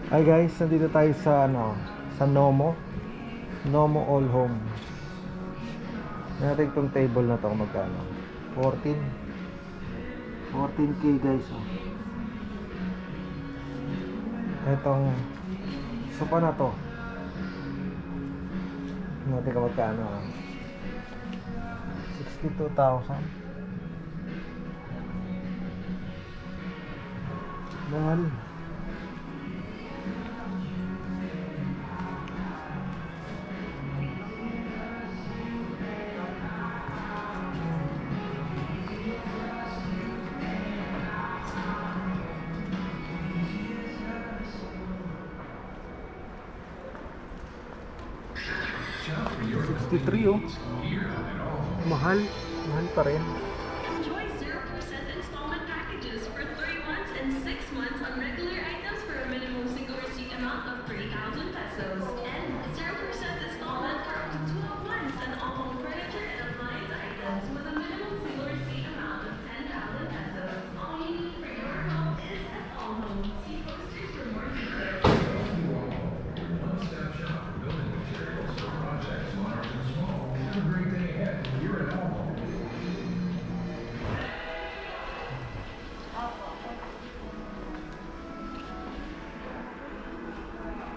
Hi guys, nandito tayo sa sa Nomo All Home. Natin itong table na to magkano? 14k guys, oh. Itong sofa na to. Natin kung magkano, 62,000. Mahal. $63, oh. Mahal pa rin. Enjoy 0% installment packages for 3 months and 6 months on regular items for a minimum single receipt amount of 3,000 pesos. And 0% installment for up to 12 months on all home furniture and appliance items with a minimum single receipt amount of 10,000 pesos. All you need for your home is at All Home. See posters for more details. One-stop shop for building materials for projects large and small. Have a great day ahead here at All Home.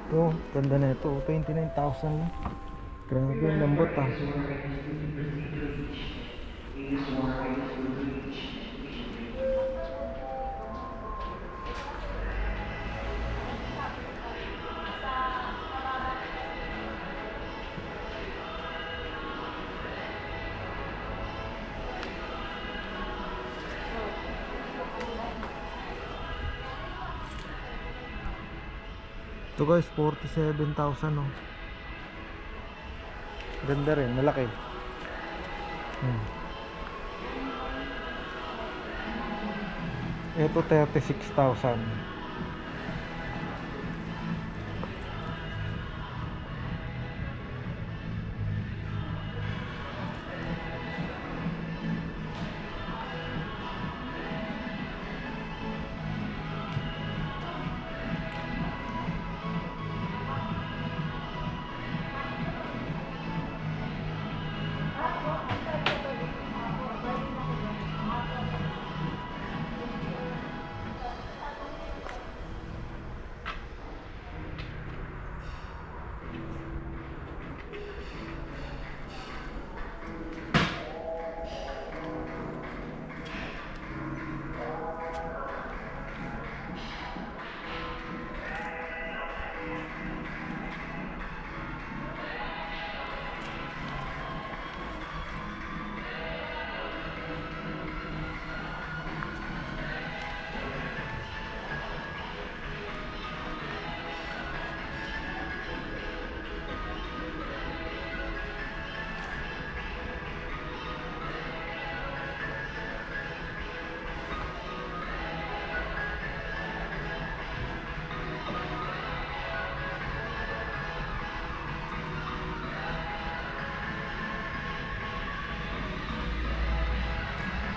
Ito, ganda na ito, 29,000 lang. Grabe, ang lambot, ah. Ito guys, 47,000, oh. Ganda rin, malaki. Ito 36,000.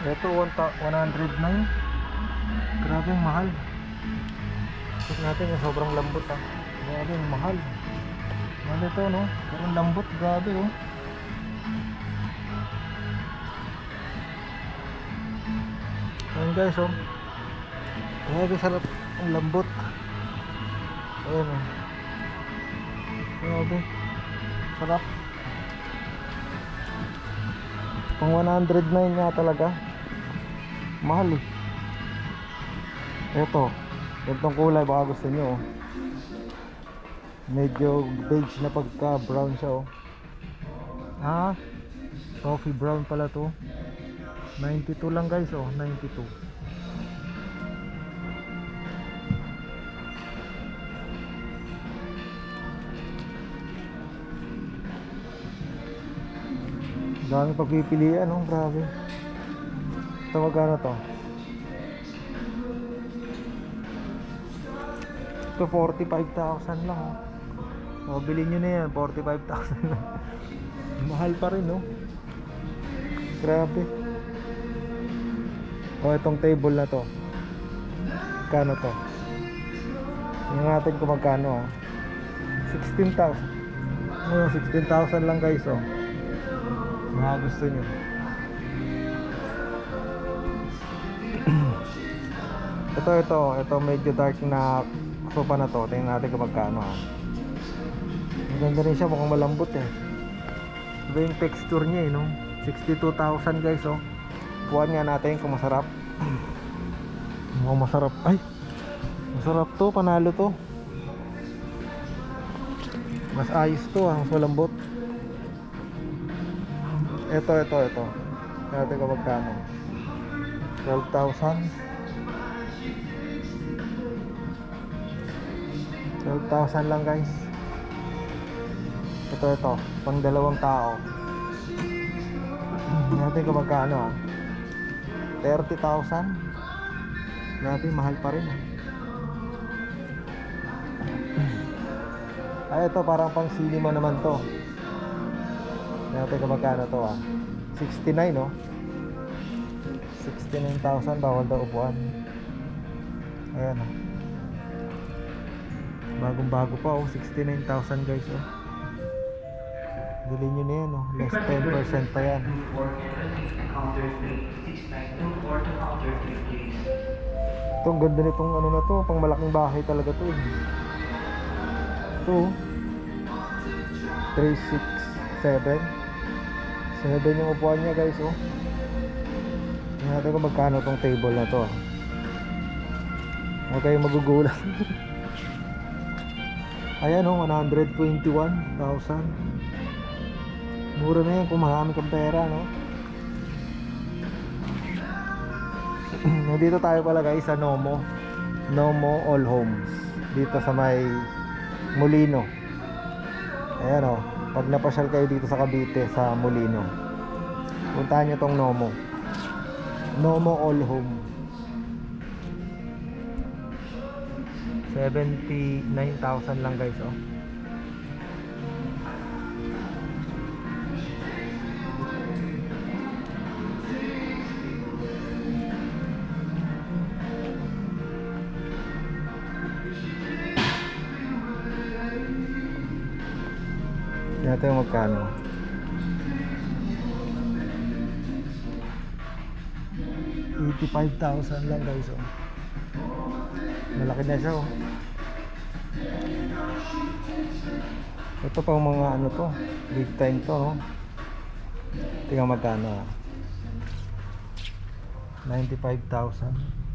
Ito 109. Grabe, ang mahal. Check natin yung sobrang lambot, ah. Grabe, ang mahal. Mahal ito, no? Pero ang lambot, grabe, oh. Ayan guys, oh. Grabe, sarap. Ang lambot. Ayan, oh. Grabe, sarap. Pang 109 nga talaga. Mahal, eh. Ito, itong kulay baka gusto nyo, oh. Medyo beige na pagka brown siya, oh. Coffee brown pala to. 92 lang guys, oh. 92. Dami pagpipilian, oh. Grabe. Ito magkano to? Ito 45,000 lang, oh. O, bilhin nyo na yan, 45,000 lang. Mahal pa rin, no? Grabe. O, itong table na to, kano to? Tingnan natin kung magkano 16,000. 16,000 lang guys mga gusto nyo. ito medyo dark na sofa na to. Tingnan natin kung magkano maganda rin siya, mukhang malambot iba yung texture niya no? 62,000 guys puwan nga natin kung masarap. Mukhang masarap. Ay, masarap to, panalo to. Mas ayos to mas malambot. Ito natin kung magkano. 12,000 lang guys. Ito pang dalawang tao. Natin kung magkano 30,000. Grabe, mahal pa rin Ay, ito parang pang cinema naman to. Natin kung magkano to 69 69,000, bawal daw upuan. Ayan bagong bago pa 69,000 guys bilhin nyo na yan less 10% pa yan. Ito ang ganda nitong ano na to, pang malaking bahay talaga to ito 367 yung upuan niya guys Tingnan natin kung magkano tong table na to huwag kayong magugulang. Ayan 121,000. Mura na yan kung marami kang pera Dito tayo pala guys sa Nomo All Homes dito sa may Molino. Ayan pag napasyal kayo dito sa Cavite sa Molino, puntahan nyo tong Nomo All Home. 79,000 lang guys natin magkano. 85,000 lang guys malaki na siya ito pang mga ano to, big time to tingnan magkano 95,000.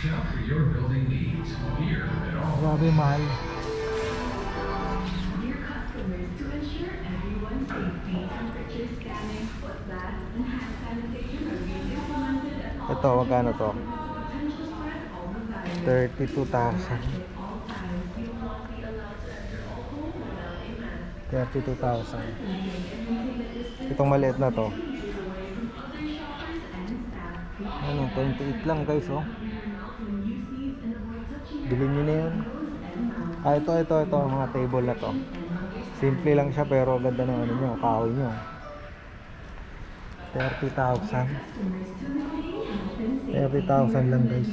Shop for your building needs here at all. Grabe mahal. Dear customers, to ensure everyone's safety, temperature scanning, foot baths, and hand sanitation are being implemented at all Ito magkano to? potential spread all the virus. 32,000. At all times, you will not be allowed to enter all home without a mask. 32,000. Itong maliit na to. Ano, 28 lang guys bilhin nyo na yan. Ito mga table na to. Simple lang siya pero ganda ng ano nyo, kahoy nyo. 30,000 lang guys.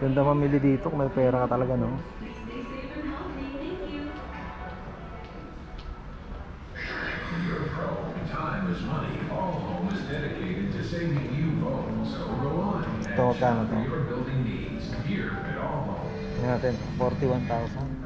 Ganda mamili dito kung may pera ka talaga Time is money. All Home is dedicated to saving you home. So go on and Ito magkano shop to? for your building needs here at All Home. Tingnan natin, 41,000.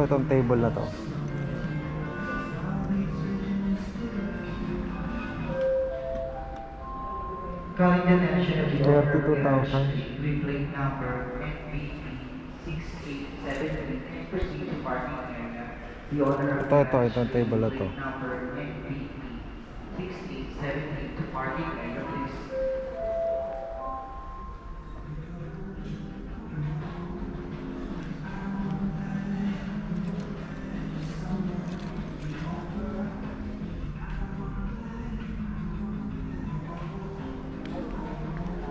Itong table na to. Calling the attention of the owner of 32,000. with plate number NPP 6873 and proceed to parking area. The owner of Itong table na to. plate number NPP 6873 to parking area, please.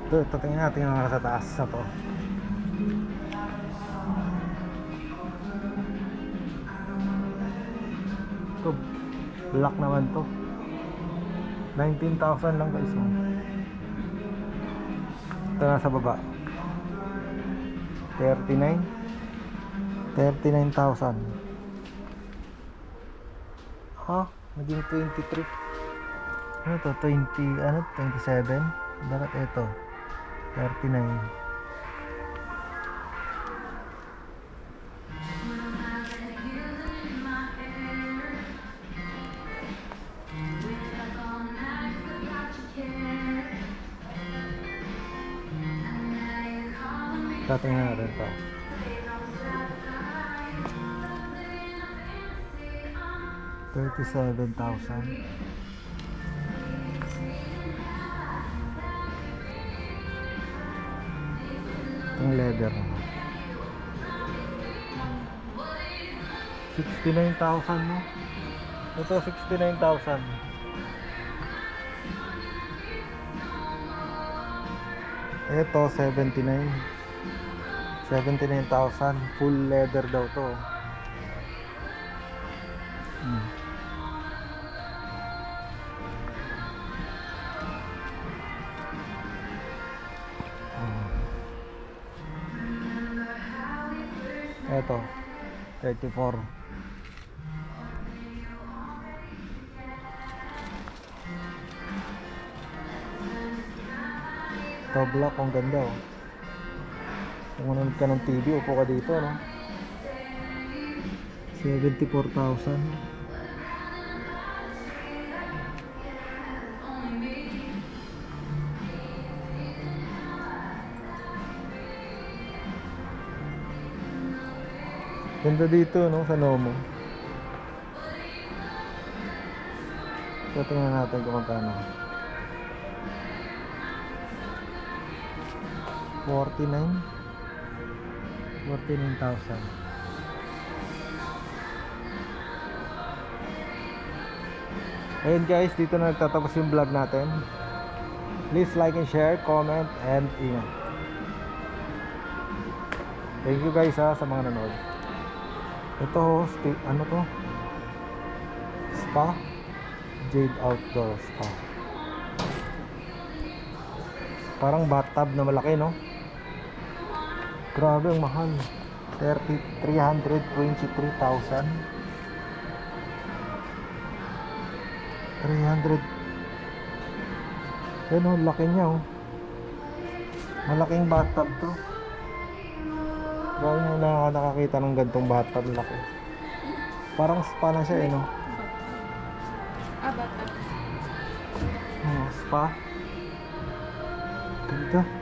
Ito, tingnan natin yung nasa taas na to. Ito, black naman to. 19,000 lang guys. Oh. Ito nasa baba. 39,000. Ha? Naging 23. Ano to? 20, ano? 27? Bakit ito? 39. Tatingnan natin to. $37,000. Yung leather 69,000 mo. Ito 69,000. Ito 79,000. Full leather daw to. Ito 34. Ito black, ang ganda oh. Kung manonood ka ng TV, upo ka dito, no? 74,000. Ganda dito, no? Sa Nomo. So, tingnan natin kung magkano. 49,000. Ayun guys, dito na nagtatapos yung vlog natin. Please like and share, comment, and ingat. Thank you guys sa mga nanood. Ito, ano to? Spa? Jade Outdoor Spa. Parang bathtub na malaki, no? Grabe, ang mahal. 323,000. 300. Ayun, oh, laki niya, oh. Malaking bathtub to. Grabe na nakakita ng gantong bathtub laki. Parang spa na siya, eh, no? Bata. Oh, spa. Ganda.